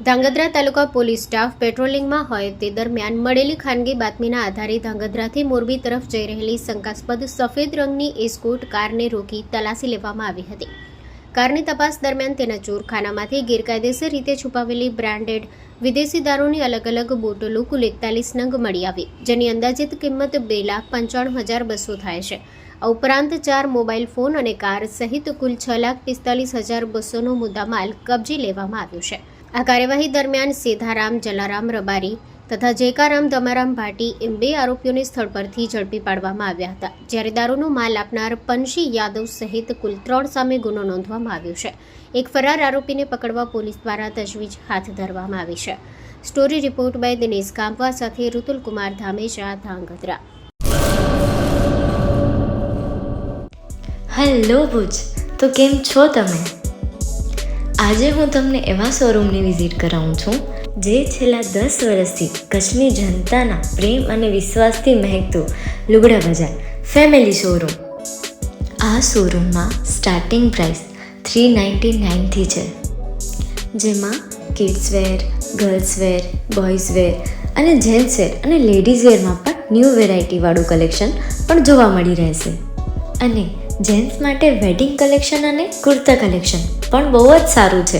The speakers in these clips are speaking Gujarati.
ધાંગધ્રા તાલુકા પોલીસ સ્ટાફ પેટ્રોલિંગમાં હોય તે દરમિયાન મળેલી ખાનગી બાતમીના આધારે ધાંગધ્રાથી મોરબી તરફ જઈ રહેલી શંકાસ્પદ સફેદ રંગની એસ્કોર્ટ કારને રોકી તલાશી લેવામાં આવી હતી. કારની તપાસ દરમિયાન તેના ચોરખાનામાંથી ગેરકાયદેસર રીતે છુપાવેલી બ્રાન્ડેડ વિદેશી દારૂની અલગ અલગ બોટલો કુલ 41 નંગ મળી આવી, જેની અંદાજિત કિંમત 2,95,200 થાય છે. આ ઉપરાંત 4 મોબાઈલ ફોન અને કાર સહિત કુલ 6,45,200નો મુદ્દામાલ કબજે લેવામાં આવ્યો છે. આ કાર્યવાહી દરમિયાન સીધારામ જલારામ રબારી તથા જેકારામ ધમારામ ભાટી એમ 2 આરોપીઓને સ્થળ પરથી ઝડપી પાડવામાં આવ્યા હતા, જ્યારે દારૂનો માલ આપનાર પંશી યાદવ સહિત કુલ 3 સામે ગુનો નોંધવામાં આવ્યો છે. એક ફરાર આરોપીને પકડવા પોલીસ દ્વારા તજવીજ હાથ ધરવામાં આવી છે. સ્ટોરી રિપોર્ટ બાય દિનેશ કાંપવા સાથે ઋતુલ કુમાર ધામેચા, ધાંગધ્રા. હેલો ભુજ, તો કેમ છો તમે? આજે હું તમને એવા શોરૂમની વિઝિટ કરાવું છું જે છેલ્લા 10 વર્ષથી કચ્છની જનતાના પ્રેમ અને વિશ્વાસથી મહેકતું લુગડા બજાર ફેમિલી શોરૂમ. આ શોરૂમમાં સ્ટાર્ટિંગ પ્રાઇસ 399થી છે, જેમાં kids wear, girls wear, boys wear અને જેન્ટ્સ વેર અને લેડીઝ વેરમાં પણ ન્યૂ વેરાયટીવાળું કલેક્શન પણ જોવા મળી રહેશે. અને જેન્ટ્સ માટે વેડિંગ કલેક્શન અને કુર્તા કલેક્શન પણ બહુ જ સારું છે.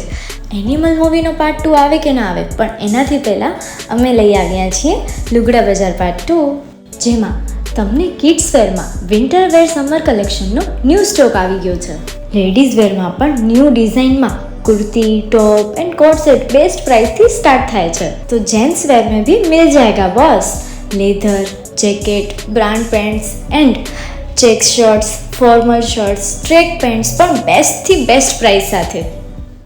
એનિમલ મૂવીનો પાર્ટ 2 આવે કે ના આવે, પણ એનાથી પહેલાં અમે લઈ આવ્યા છીએ લુગડા બજાર પાર્ટ 2, જેમાં તમને કિડ્સ વેરમાં વિન્ટર વેર સમર કલેક્શનનો ન્યૂ સ્ટોક આવી ગયો છે. લેડીઝ વેરમાં પણ ન્યૂ ડિઝાઇનમાં kurti, top and coat set best price थी स्टार्ट थाय छे. तो जेंट्स वेर में भी मिल जाएगा boss. Leather, jacket, brand pants and check shirts, formal shirts, track pants પણ બેસ્ટ થી બેસ્ટ પ્રાઇસ સાથે.